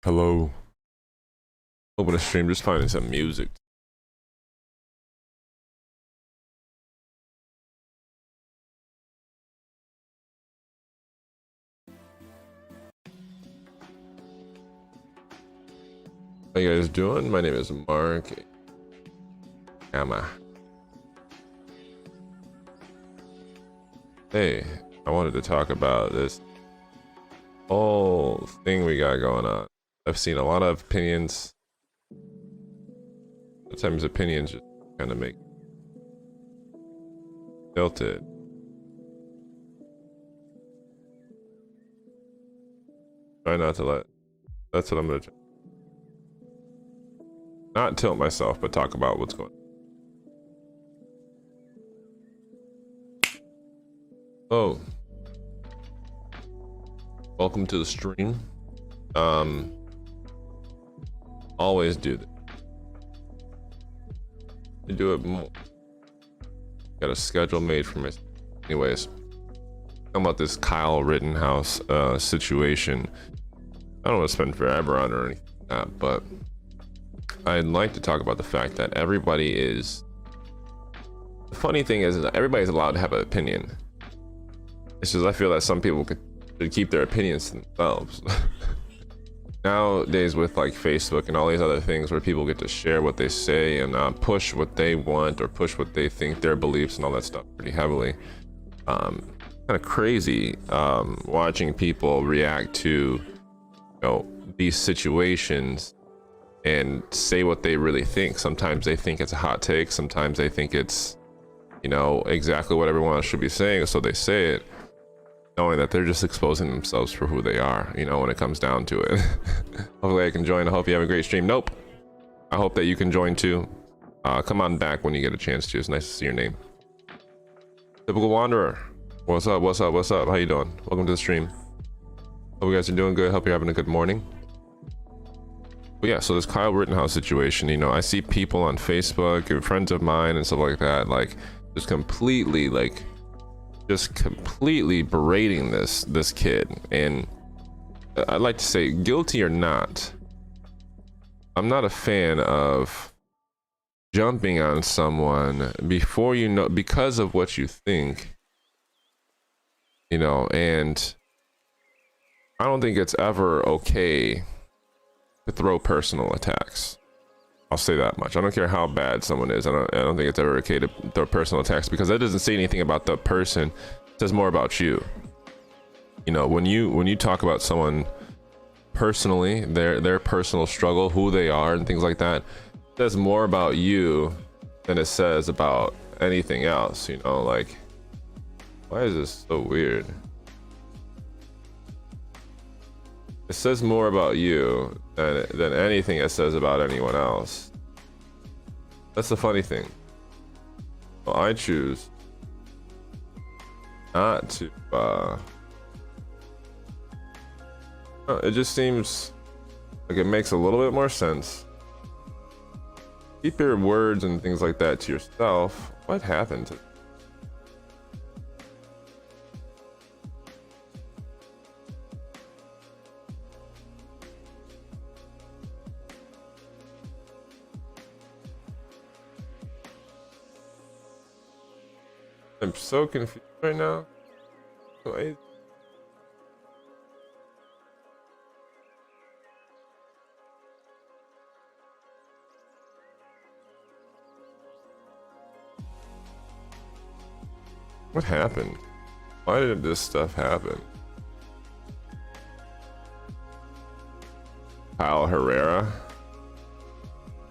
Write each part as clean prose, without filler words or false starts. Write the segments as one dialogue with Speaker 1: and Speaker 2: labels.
Speaker 1: Hello. Open a stream, just finding some music. How you guys doing? My name is Mark Gamma. Hey, I wanted to talk about this whole thing we got going on. I've seen a lot of opinions. Sometimes opinions just kind of make tilted. Try not to let. That's what I'm gonna try. Not tilt myself, but talk about what's going on. Oh. Welcome to the stream. Always do that. I do it more. Got a schedule made for me. Anyways, talking about this Kyle Rittenhouse situation. I don't want to spend forever on it or anything like that, but I'd like to talk about the fact that everybody is. The funny thing is that everybody's allowed to have an opinion. It's just I feel that some people should keep their opinions to themselves. Nowadays, with like Facebook and all these other things where people get to share what they say and push what they want or push what they think, their beliefs and all that stuff pretty heavily. Kind of crazy watching people react to these situations and say what they really think. Sometimes they think it's a hot take, sometimes they think it's exactly what everyone else should be saying, so they say it, knowing that they're just exposing themselves for who they are, when it comes down to it. Hopefully I can join. I hope you have a great stream. Nope. I hope that you can join too. Come on back when you get a chance to. It's nice to see your name. Typical Wanderer. What's up? What's up? What's up? How you doing? Welcome to the stream. Hope you guys are doing good. Hope you're having a good morning. But yeah, so this Kyle Rittenhouse situation, I see people on Facebook and friends of mine and stuff like that, just completely berating this kid. And I'd like to say, guilty or not, I'm not a fan of jumping on someone before because of what you think, and I don't think it's ever okay to throw personal attacks. I'll say that much. I don't care how bad someone is. I don't think it's ever okay to throw personal attacks, because that doesn't say anything about the person. It says more about you. When you talk about someone personally, their personal struggle, who they are and things like that, it says more about you than it says about anything else. Why is this so weird? It says more about you than anything it says about anyone else. That's the funny thing. Well, I choose not to. It just seems like it makes a little bit more sense. Keep your words and things like that to yourself. What happened to? I'm so confused right now. What happened? Why did this stuff happen? Kyle Herrera?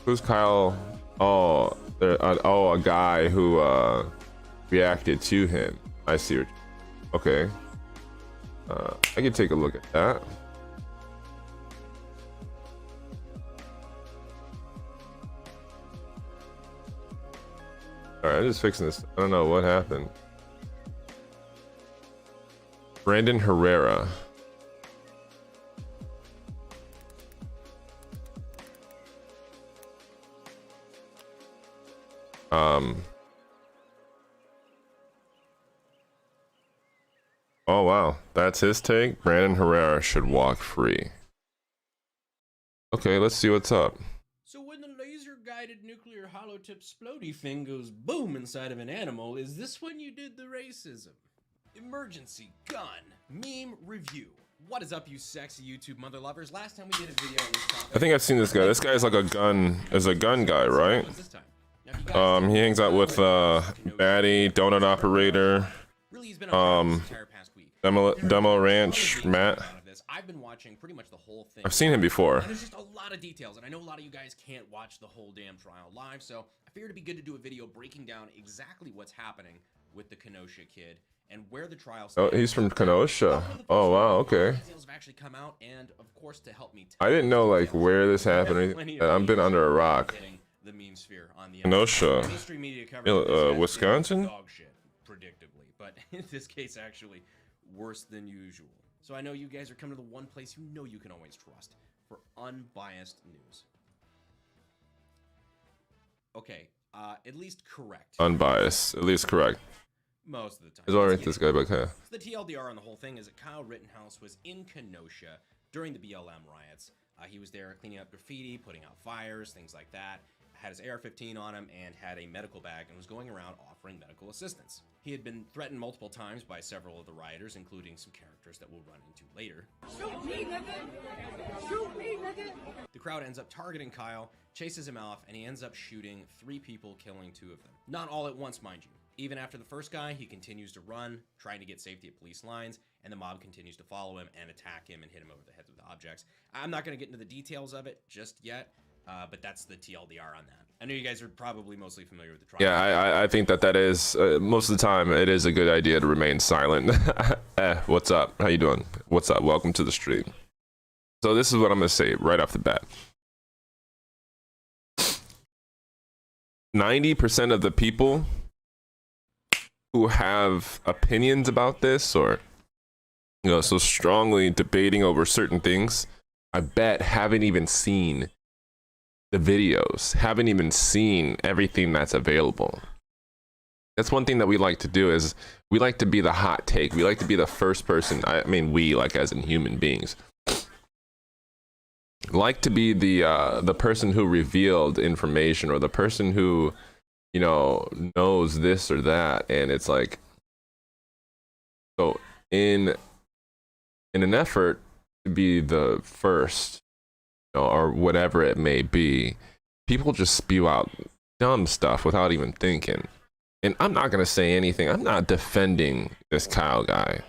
Speaker 1: Who's Kyle? Oh, a guy who reacted to him. I see. Okay. I can take a look at that. All right, I'm just fixing this. I don't know what happened. Brandon Herrera. Oh wow, that's his take. Brandon Herrera should walk free. Okay, let's see what's up.
Speaker 2: So when the laser-guided nuclear holotip splody thing goes boom inside of an animal, is this when you did the racism? Emergency gun meme review. What is up, you sexy YouTube mother lovers? Last time we did a video on this topic.
Speaker 1: I think I've seen this guy. This guy is like a gun guy, right?
Speaker 2: What's this time?
Speaker 1: He hangs out with Batty, Donut Operator,
Speaker 2: Really, he's been on this entire past week.
Speaker 1: Demo Ranch, Matt.
Speaker 2: I've been watching pretty much the whole thing.
Speaker 1: I've seen him before.
Speaker 2: And there's just a lot of details, and I know a lot of you guys can't watch the whole damn trial live, so I figured it'd be good to do a video breaking down exactly what's happening with the Kenosha kid and where the trial stands.
Speaker 1: Oh, he's from Kenosha. Oh wow, okay.
Speaker 2: Details have actually come out, and of course, to help me.
Speaker 1: I didn't know like where this happened. I've been under a rock.
Speaker 2: The meme sphere on the
Speaker 1: Kenosha,
Speaker 2: mainstream media coverage
Speaker 1: Wisconsin.
Speaker 2: Dog shit, predictably, but in this case, actually worse than usual. So I know you guys are coming to the one place you know you can always trust for unbiased news. Okay, at least correct.
Speaker 1: Unbiased, at least correct.
Speaker 2: Most of the time.
Speaker 1: It's alright, this guy, but okay.
Speaker 2: The TLDR on the whole thing is that Kyle Rittenhouse was in Kenosha during the BLM riots. He was there cleaning up graffiti, putting out fires, things like that. Had his AR-15 on him and had a medical bag and was going around offering medical assistance. He had been threatened multiple times by several of the rioters, including some characters that we'll run into later. Shoot me, nigga! Shoot me, nigga! The crowd ends up targeting Kyle, chases him off, and he ends up shooting 3 people, killing 2 of them. Not all at once, mind you. Even after the first guy, he continues to run, trying to get safety at police lines, and the mob continues to follow him and attack him and hit him over the head with objects. I'm not going to get into the details of it just yet. But that's the TLDR on that. I know you guys are probably mostly familiar with the trial.
Speaker 1: Yeah, I think that is most of the time it is a good idea to remain silent. What's up? How you doing? What's up? Welcome to the stream. So this is what I'm gonna say right off the bat. 90% of the people who have opinions about this, or so strongly debating over certain things, I bet haven't even seen the videos, haven't even seen everything that's available. That's one thing that we like to do, is we like to be the hot take. We like to be the first person, I mean we, like as in human beings, like to be the person who revealed information, or the person who, knows this or that. And it's like, so in an effort to be the first, or whatever it may be, people just spew out dumb stuff without even thinking. And I'm not gonna say anything. I'm not defending this Kyle guy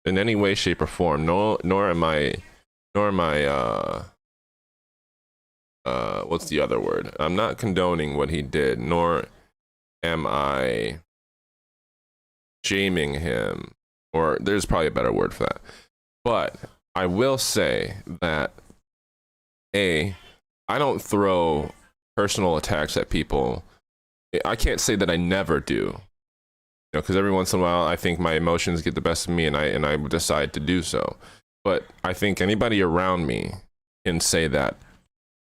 Speaker 1: in any way, shape, or form. Nor am I what's the other word? I'm not condoning what he did, nor am I shaming him, or there's probably a better word for that. But I will say that I don't throw personal attacks at people. I can't say that I never do, because every once in a while I think my emotions get the best of me, and I decide to do so. But I think anybody around me can say that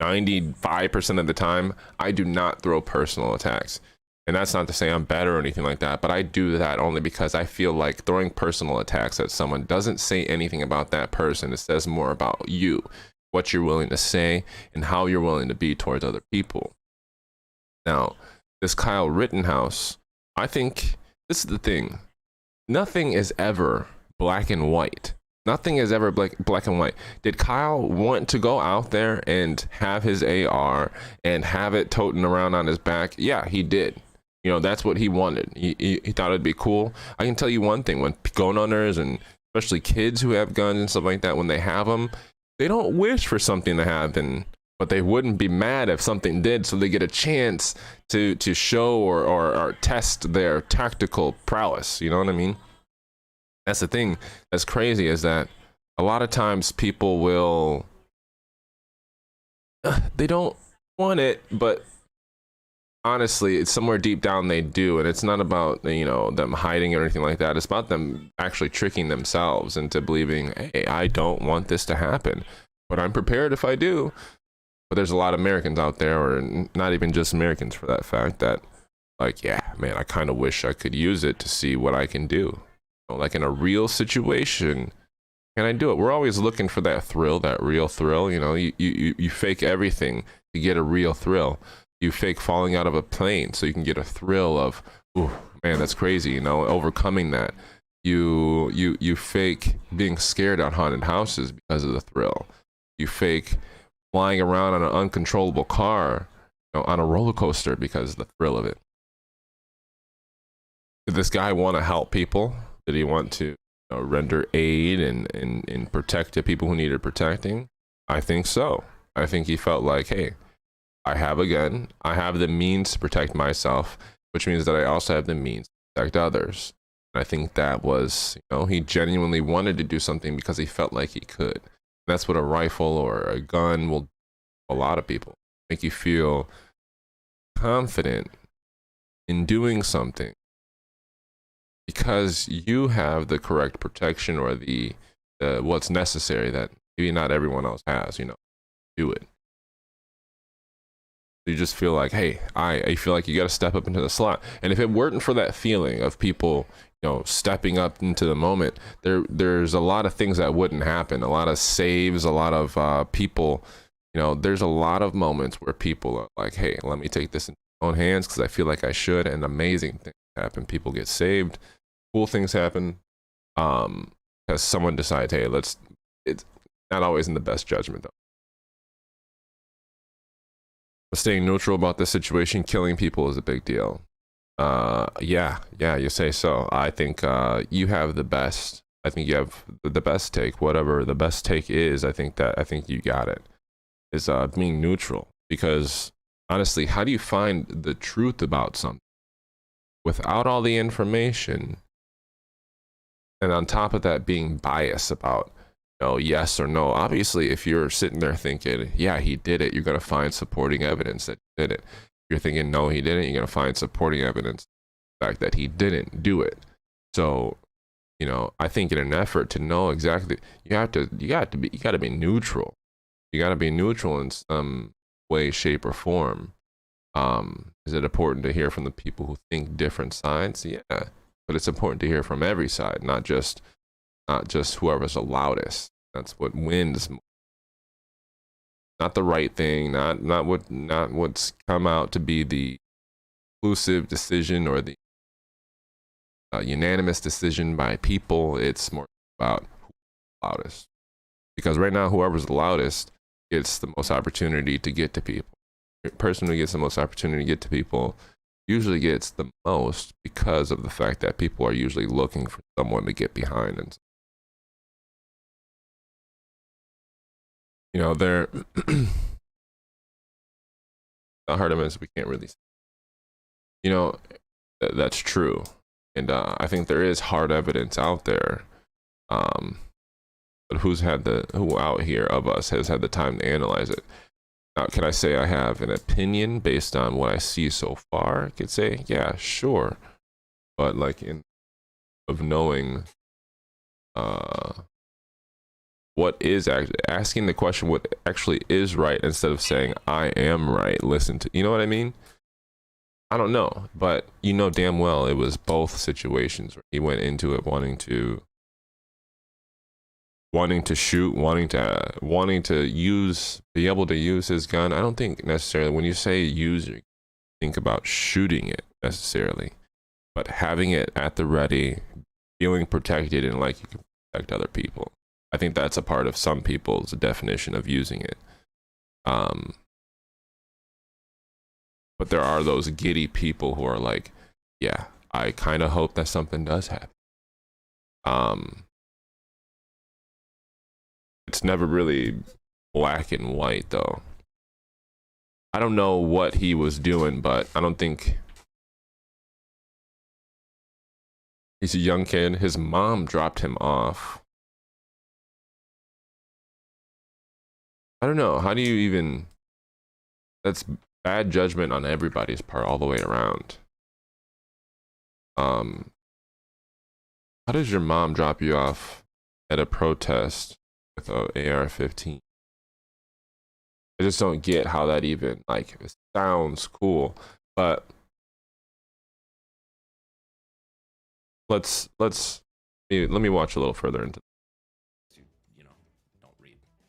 Speaker 1: 95% of the time I do not throw personal attacks. And that's not to say I'm better or anything like that, but I do that only because I feel like throwing personal attacks at someone doesn't say anything about that person. It says more about you, what you're willing to say, and how you're willing to be towards other people. Now, this Kyle Rittenhouse, I think this is the thing. Nothing is ever black and white. Nothing is ever black and white. Did Kyle want to go out there and have his AR and have it toting around on his back? Yeah, he did. That's what he wanted. He thought it'd be cool. I can tell you one thing, when gun owners, and especially kids who have guns and stuff like that, when they have them, they don't wish for something to happen, but they wouldn't be mad if something did, so they get a chance to show or test their tactical prowess. You know what I mean? That's the thing that's crazy, is that a lot of times people will, they don't want it, but honestly, it's somewhere deep down they do. And it's not about, them hiding or anything like that. It's about them actually tricking themselves into believing, hey, I don't want this to happen, but I'm prepared if I do. But there's a lot of Americans out there, or not even just Americans for that fact, that like, yeah, man, I kind of wish I could use it to see what I can do. Like in a real situation, can I do it? We're always looking for that thrill, that real thrill. You know, you fake everything to get a real thrill. You fake falling out of a plane so you can get a thrill of, ooh, man, that's crazy. You know, overcoming that. You fake being scared on haunted houses because of the thrill. You fake flying around on an uncontrollable car, you know, on a roller coaster because of the thrill of it. Did this guy want to help people? Did he want to, you know, render aid and protect the people who needed protecting? I think so. I think he felt like, hey, I have a gun. I have the means to protect myself, which means that I also have the means to protect others. And I think that was, you know, he genuinely wanted to do something because he felt like he could. And that's what a rifle or a gun will do to a lot of people. Make you feel confident in doing something because you have the correct protection or the what's necessary that maybe not everyone else has, you know, do it. You just feel like, hey, I feel like you got to step up into the slot. And if it weren't for that feeling of people, you know, stepping up into the moment, there's a lot of things that wouldn't happen. A lot of saves, a lot of people, you know, there's a lot of moments where people are like, hey, let me take this in my own hands because I feel like I should. And amazing things happen. People get saved. Cool things happen. Because someone decides, hey, it's not always in the best judgment though. Staying neutral about the situation, killing people is a big deal. Yeah, you say so. I think you have the best. I think you have the best take. Whatever the best take is, I think you got it. Is being neutral, because honestly, how do you find the truth about something without all the information, and on top of that being biased about, you know, yes or no? Obviously, if you're sitting there thinking, yeah, he did it, you're going to find supporting evidence that he did it. If you're thinking, no, he didn't, you're going to find supporting evidence the fact that he didn't do it. So, you know, I think in an effort to know exactly, you got to be neutral. You got to be neutral in some way, shape, or form. Is it important to hear from the people who think different sides? Yeah, but it's important to hear from every side, not just whoever's the loudest. That's what wins. Not the right thing, not what's come out to be the exclusive decision or the unanimous decision by people. It's more about who's the loudest. Because right now, whoever's the loudest gets the most opportunity to get to people. The person who gets the most opportunity to get to people usually gets the most because of the fact that people are usually looking for someone to get behind. And you know, they're the hard evidence we can't really see. You know, that's true. And I think there is hard evidence out there. But who out here of us has had the time to analyze it? Now, can I say I have an opinion based on what I see so far? I could say, yeah, sure. But like of knowing what is actually asking the question, what actually is right, instead of saying I am right. Listen to, you know what I mean? I don't know, but you know damn well it was both situations where he went into it wanting to shoot, wanting to be able to use his gun. I don't think necessarily when you say use, you think about shooting it necessarily, but having it at the ready, feeling protected and like you can protect other people. I think that's a part of some people's definition of using it. But there are those giddy people who are like, yeah, I kind of hope that something does happen. It's never really black and white though. I don't know what he was doing, but I don't think he's a young kid. His mom dropped him off. I don't know. How do you even, that's bad judgment on everybody's part all the way around. How does your mom drop you off at a protest with an AR-15? I just don't get how that even, like, it sounds cool, but let me watch a little further into.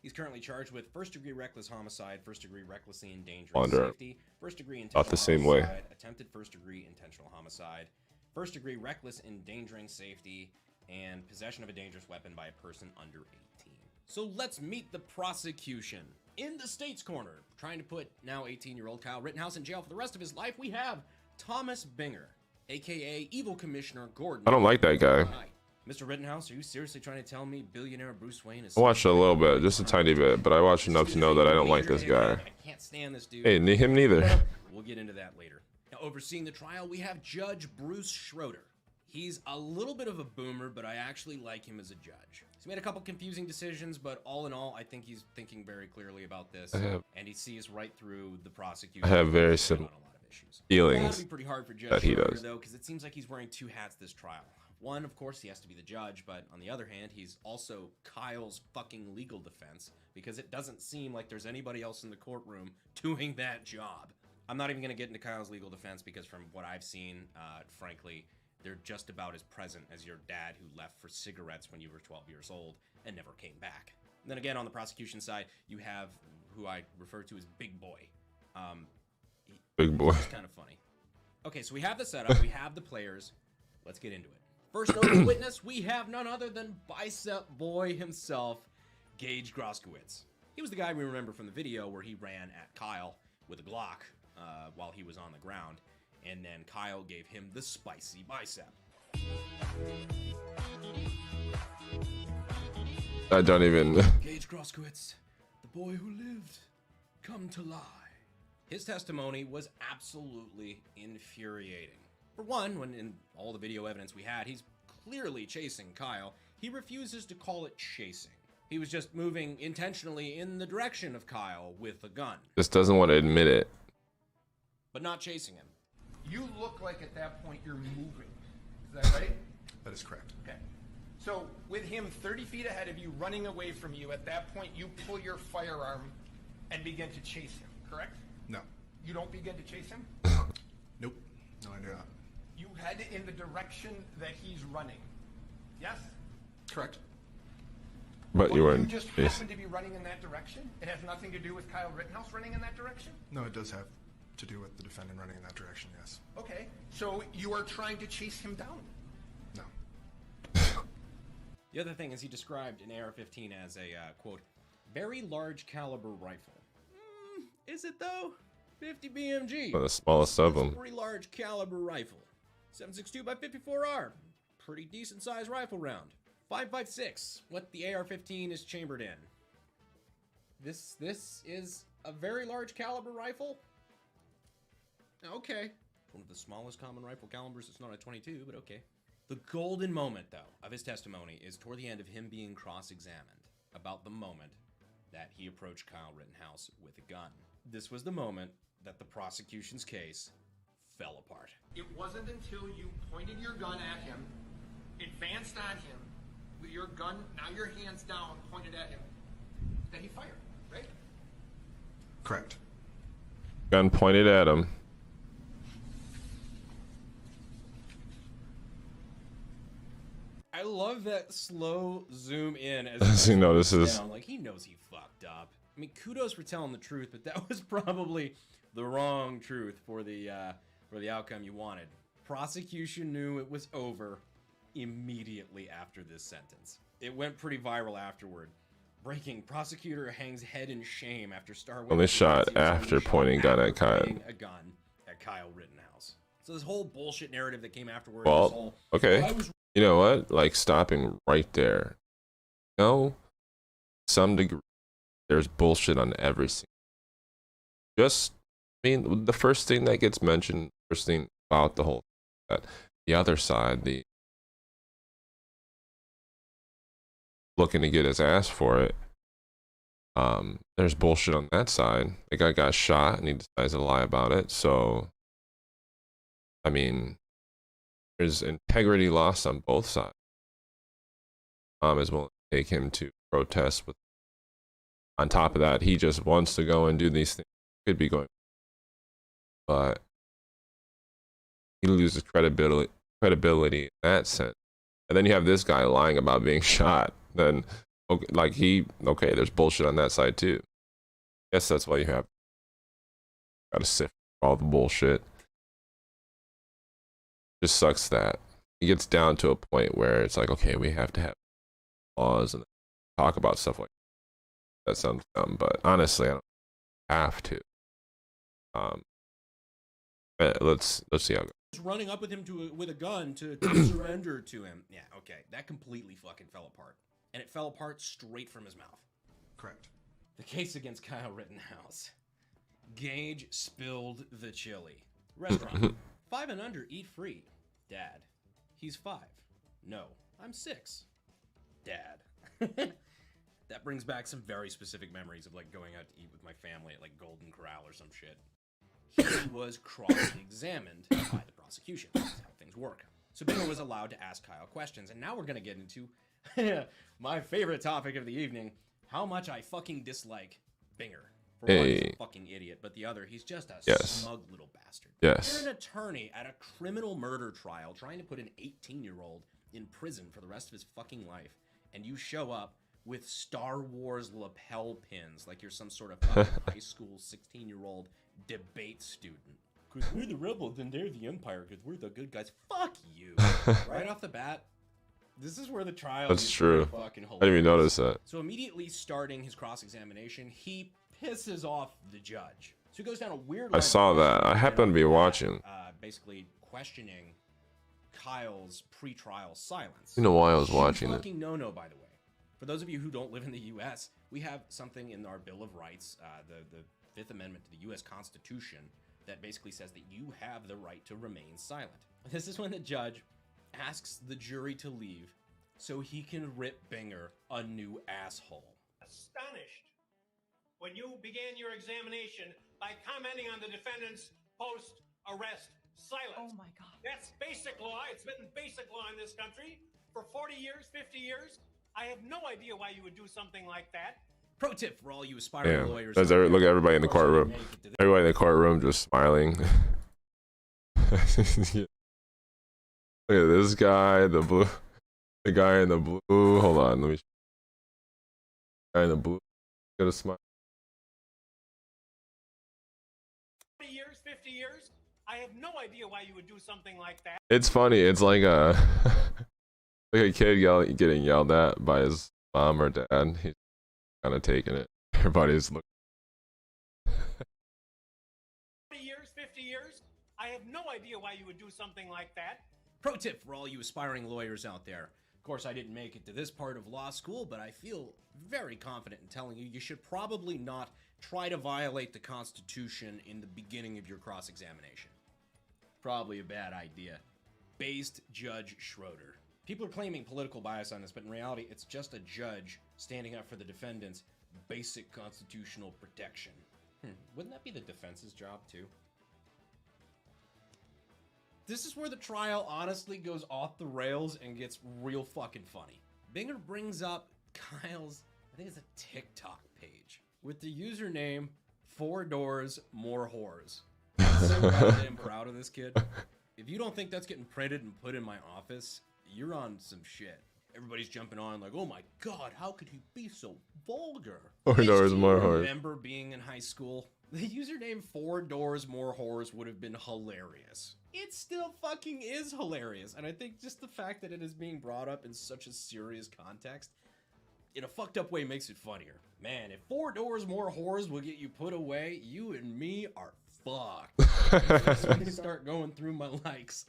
Speaker 2: He's currently charged with first-degree reckless homicide, first-degree recklessly endangering
Speaker 1: Wonder
Speaker 2: safety, first-degree
Speaker 1: about
Speaker 2: intentional
Speaker 1: the same way.
Speaker 2: homicide, attempted first-degree intentional homicide, first-degree reckless endangering safety, and possession of a dangerous weapon by a person under 18. So let's meet the prosecution. In the state's corner, trying to put now 18-year-old Kyle Rittenhouse in jail for the rest of his life, we have Thomas Binger, aka Evil Commissioner Gordon.
Speaker 1: I don't like that guy.
Speaker 2: Hi. Mr. Rittenhouse, are you seriously trying to tell me billionaire Bruce Wayne is...
Speaker 1: I watched a little bit, just a tiny bit, but I watched enough to know that I don't like this guy.
Speaker 2: I can't stand this dude.
Speaker 1: Hey, him neither.
Speaker 2: We'll get into that later. Now, overseeing the trial, we have Judge Bruce Schroeder. He's a little bit of a boomer, but I actually like him as a judge. He's made a couple confusing decisions, but all in all, I think he's thinking very clearly about this, and he sees right through the prosecution.
Speaker 1: I have very
Speaker 2: on
Speaker 1: similar
Speaker 2: a lot of issues.
Speaker 1: feelings
Speaker 2: That'll be pretty hard for Judge
Speaker 1: that he
Speaker 2: Schroeder,
Speaker 1: does.
Speaker 2: though, because it seems like he's wearing two hats this trial. One, of course, he has to be the judge, but on the other hand, he's also Kyle's fucking legal defense, because it doesn't seem like there's anybody else in the courtroom doing that job. I'm not even going to get into Kyle's legal defense, because from what I've seen, frankly, they're just about as present as your dad who left for cigarettes when you were 12 years old and never came back. And then again, on the prosecution side, you have who I refer to as Big Boy.
Speaker 1: Big boy.
Speaker 2: It's kind of funny. Okay, so we have the setup, we have the players. Let's get into it. First notable witness, we have none other than Bicep Boy himself, Gage Groskowitz. He was the guy we remember from the video where he ran at Kyle with a Glock while he was on the ground, and then Kyle gave him the spicy bicep.
Speaker 1: I don't even.
Speaker 2: Gage Groskowitz, the boy who lived, come to lie. His testimony was absolutely infuriating. For one, when in all the video evidence we had, he's clearly chasing Kyle. He refuses to call it chasing. He was just moving intentionally in the direction of Kyle with a gun.
Speaker 1: Just doesn't want to admit it.
Speaker 2: But not chasing him.
Speaker 3: You look like at that point you're moving. Is that right?
Speaker 4: That is correct.
Speaker 3: Okay. So with him 30 feet ahead of you, running away from you, at that point you pull your firearm and begin to chase him, correct?
Speaker 4: No.
Speaker 3: You don't begin to chase him?
Speaker 4: Nope. No, I do not.
Speaker 3: You head in the direction that he's running. Yes?
Speaker 4: Correct.
Speaker 1: But you
Speaker 3: Or
Speaker 1: weren't.
Speaker 3: just happen to be running in that direction? It has nothing to do with Kyle Rittenhouse running in that direction?
Speaker 4: No, it does have to do with the defendant running in that direction, yes.
Speaker 3: Okay. So you are trying to chase him down?
Speaker 4: No.
Speaker 2: The other thing is he described an AR-15 as a, quote, very large caliber rifle. Is it though? 50 BMG.
Speaker 1: One of the smallest of
Speaker 2: That's a
Speaker 1: them.
Speaker 2: pretty large caliber rifle. 7.62 by 54R. Pretty decent sized rifle round. 5.56. What the AR-15 is chambered in. This is a very large caliber rifle? Okay. One of the smallest common rifle calibers. It's not a 22, but okay. The golden moment, though, of his testimony is toward the end of him being cross-examined about the moment that he approached Kyle Rittenhouse with a gun. This was the moment that the prosecution's case fell apart.
Speaker 3: It wasn't until you pointed your gun at him, advanced on him, with your gun, now your hands down, pointed at him, that he fired, right?
Speaker 4: Correct.
Speaker 1: Gun pointed at him.
Speaker 2: I love that slow zoom in as
Speaker 1: Does he notice this?
Speaker 2: down. Like he knows he fucked up. I mean, kudos for telling the truth, but that was probably the wrong truth for the outcome you wanted. Prosecution knew it was over immediately after this sentence. It went pretty viral afterward. Breaking: prosecutor hangs head in shame after star witness
Speaker 1: Only shot
Speaker 2: accuses him of
Speaker 1: after
Speaker 2: shot
Speaker 1: pointing gun
Speaker 2: after
Speaker 1: at Kyle.
Speaker 2: pointing a gun at Kyle Rittenhouse. So this whole bullshit narrative that came afterward.
Speaker 1: Well,
Speaker 2: this whole,
Speaker 1: okay.
Speaker 2: I was
Speaker 1: You know what? Like stopping right there. No, some degree, there's bullshit on every scene. Just, I mean, the first thing that gets mentioned, first thing about the whole, that the other side, the looking to get his ass for it. There's bullshit on that side. The guy got shot and he decides to lie about it. So, I mean, there's integrity lost on both sides. Is willing to take him to protest with. On top of that, he just wants to go and do these things. Could be going, but he loses credibility in that sense. And then you have this guy lying about being shot. Then Okay, like okay, there's bullshit on that side too. Guess that's why you gotta sift through all the bullshit. Just sucks that it gets down to a point where it's like, okay, we have to have laws and talk about stuff like that. Sounds dumb, but honestly, I don't have to. Let's see how it goes.
Speaker 2: Running up with him with a gun to surrender to him. Yeah, okay, that completely fucking fell apart, and it fell apart straight from his mouth.
Speaker 4: Correct.
Speaker 2: The case against Kyle Rittenhouse. Gage spilled the chili. Restaurant. 5 and under, eat free. Dad. He's 5. No, I'm 6. Dad. That brings back some very specific memories of like going out to eat with my family at like Golden Corral or some shit. He was cross-examined by the prosecution. That's how things work. So Binger was allowed to ask Kyle questions, and now we're gonna get into my favorite topic of the evening: how much I fucking dislike Binger. For one, he's a fucking idiot, but the other, he's just a smug little bastard.
Speaker 1: Yes.
Speaker 2: You're an attorney at a criminal murder trial trying to put an 18-year-old in prison for the rest of his fucking life, and you show up with Star Wars lapel pins like you're some sort of fucking high school 16-year-old debate student. Because we're the rebels and they're the Empire because we're the good guys. Fuck you. Right off the bat, this is where the trial
Speaker 1: That's
Speaker 2: is
Speaker 1: true.
Speaker 2: fucking hilarious.
Speaker 1: I didn't even notice that.
Speaker 2: So immediately starting his cross-examination, he pisses off the judge. So he goes down a weird
Speaker 1: I saw that. I happened to be watching.
Speaker 2: Basically questioning Kyle's pre-trial silence.
Speaker 1: You know why I was watching it.
Speaker 2: Fucking no, by the way. For those of you who don't live in the U.S., we have something in our Bill of Rights, the Fifth Amendment to the U.S. Constitution, that basically says that you have the right to remain silent. This is when the judge asks the jury to leave so he can rip Binger a new asshole.
Speaker 5: Astonished when you began your examination by commenting on the defendant's post-arrest silence.
Speaker 6: Oh my God.
Speaker 5: That's basic law. It's been basic law in this country for 40 years, 50 years. I have no idea why you would do something like that.
Speaker 2: Pro tip for all you aspiring lawyers.
Speaker 1: Look at everybody in the courtroom. Everybody in the courtroom just smiling. Look at this guy, the guy in the blue. Hold on, let me. Guy in the blue. Got a smile.
Speaker 5: 40 years, 50 years. I have no idea why you would do something like that.
Speaker 1: It's funny. It's like a like a kid getting yelled at by his mom or dad. He's kind of taking it. Everybody's looking.
Speaker 5: 40 years, 50 years. I have no idea why you would do something like that.
Speaker 2: Pro tip for all you aspiring lawyers out there. Of course, I didn't make it to this part of law school, but I feel very confident in telling you you should probably not try to violate the Constitution in the beginning of your cross-examination. Probably a bad idea. Based Judge Schroeder. People are claiming political bias on this, but in reality, it's just a judge standing up for the defendant's basic constitutional protection. Wouldn't that be the defense's job, too? This is where the trial honestly goes off the rails and gets real fucking funny. Binger brings up Kyle's, I think it's a TikTok page, with the username 4 Doors More Whores. I'm so goddamn proud of this kid. If you don't think that's getting printed and put in my office, you're on some shit. Everybody's jumping on like, oh my god, how could he be so vulgar?
Speaker 1: 4 Doors More Whores.
Speaker 2: Remember being in high school? The username 4 Doors More Whores would have been hilarious. It still fucking is hilarious. And I think just the fact that it is being brought up in such a serious context, in a fucked up way, makes it funnier. Man, if 4 Doors More Whores will get you put away, you and me are fucked. When you start going through my likes.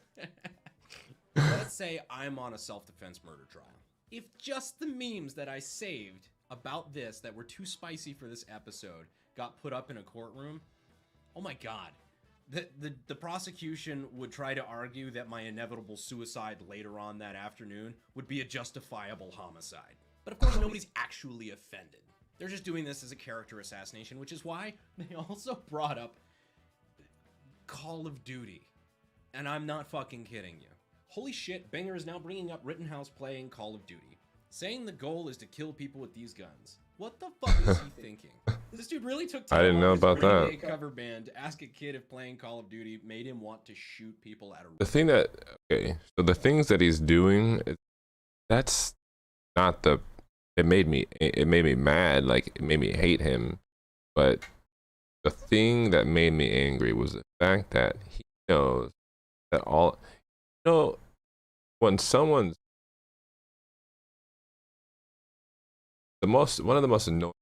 Speaker 2: Let's say I'm on a self-defense murder trial. If just the memes that I saved about this that were too spicy for this episode got put up in a courtroom, oh my god. The prosecution would try to argue that my inevitable suicide later on that afternoon would be a justifiable homicide. But of course nobody's actually offended. They're just doing this as a character assassination, which is why they also brought up Call of Duty. And I'm not fucking kidding you. Holy shit, Binger is now bringing up Rittenhouse playing Call of Duty, saying the goal is to kill people with these guns. What the fuck is he thinking? This dude really took time
Speaker 1: I didn't know about that.
Speaker 2: Green Day cover band to ask a kid if playing Call of Duty made him want to shoot people at a...
Speaker 1: The thing that, okay, so the things that he's doing, that's not the it made me mad, like it made me hate him. But the thing that made me angry was the fact that he knows that all, you know, when someone's one of the most annoying,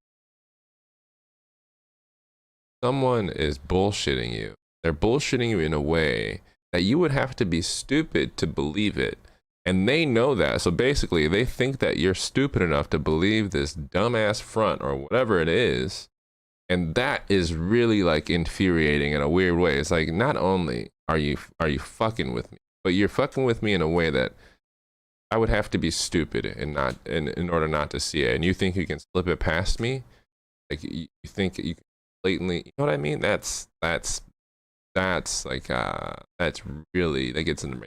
Speaker 1: someone is bullshitting you. They're bullshitting you in a way that you would have to be stupid to believe it. And they know that. So basically, they think that you're stupid enough to believe this dumbass front or whatever it is. And that is really like infuriating in a weird way. It's like, not only are you fucking with me, but you're fucking with me in a way that I would have to be stupid and not in order not to see it. And you think you can slip it past me? Like you think you can blatantly, you know what I mean? That's like that's really, that gets into me.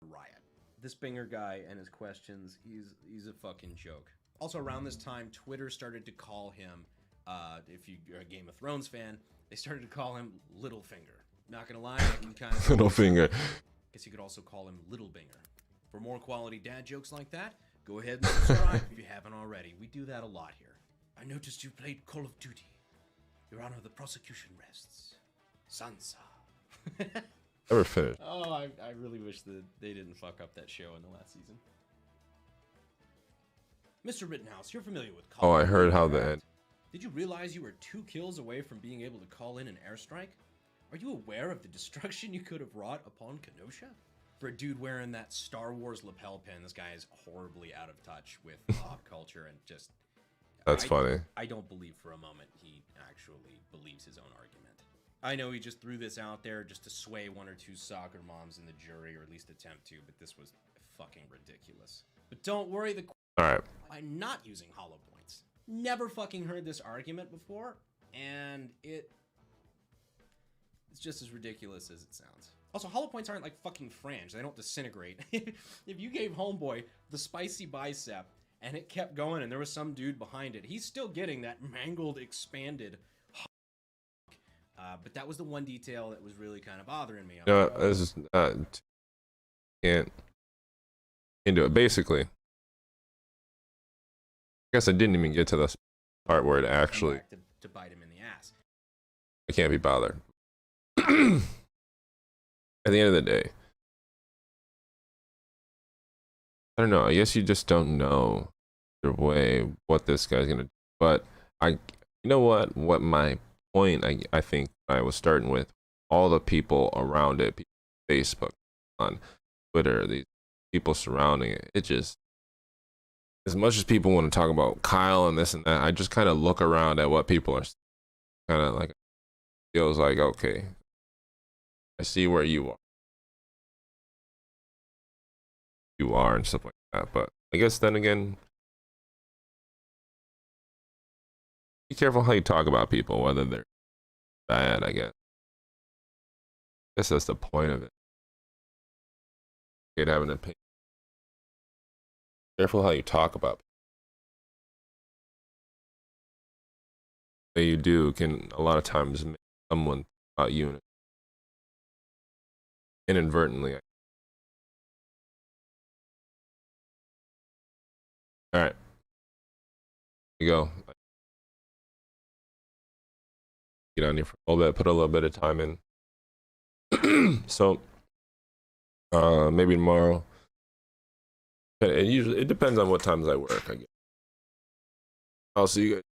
Speaker 2: Riot. This Binger guy and his questions, he's a fucking joke. Also around this time, Twitter started to call him, if you're a Game of Thrones fan, they started to call him Littlefinger. Not gonna lie, I can kind of
Speaker 1: Littlefinger.
Speaker 2: Guess you could also call him Little Binger. For more quality dad jokes like that, go ahead and subscribe if you haven't already. We do that a lot here. I noticed you played Call of Duty. Your Honor, the prosecution rests. Sansa.
Speaker 1: Never finished.
Speaker 2: Oh, I really wish that they didn't fuck up that show in the last season. Mr. Rittenhouse, you're familiar with Call
Speaker 1: Oh,
Speaker 2: of
Speaker 1: I heard
Speaker 2: Duty,
Speaker 1: how
Speaker 2: correct?
Speaker 1: the end.
Speaker 2: Did you realize you were 2 kills away from being able to call in an airstrike? Are you aware of the destruction you could have wrought upon Kenosha? For a dude wearing that Star Wars lapel pin, this guy is horribly out of touch with pop culture and just...
Speaker 1: That's funny.
Speaker 2: I don't believe for a moment he actually believes his own argument. I know he just threw this out there just to sway 1 or 2 soccer moms in the jury, or at least attempt to, but this was fucking ridiculous. But don't worry, the
Speaker 1: All right.
Speaker 2: I'm not using hollow points. Never fucking heard this argument before, and it's just as ridiculous as it sounds. Also, hollow points aren't like fucking frange. They don't disintegrate. If you gave Homeboy the spicy bicep and it kept going and there was some dude behind it, he's still getting that mangled, expanded. But that was the one detail that was really kind of bothering me.
Speaker 1: No, this is can't into it. Basically, I guess I didn't even get to the part where it actually.
Speaker 2: To bite him in the ass.
Speaker 1: I can't be bothered. At the end of the day, I don't know. I guess you just don't know either way what this guy's gonna do. But you know what? What my point I think I was starting with, all the people around it, Facebook, on Twitter, these people surrounding it. It just, as much as people want to talk about Kyle and this and that, I just kind of look around at what people are kind of like. Feels like, okay, I see where you are and stuff like that. But I guess then again, be careful how you talk about people, whether they're bad. I guess that's the point of it. You have an opinion. Careful how you talk about people. The way you do can a lot of times make someone about you inadvertently. All right, here we go. Get on here for a little bit, put a little bit of time in. So maybe tomorrow. It depends on what times I work, I guess. I'll see you guys.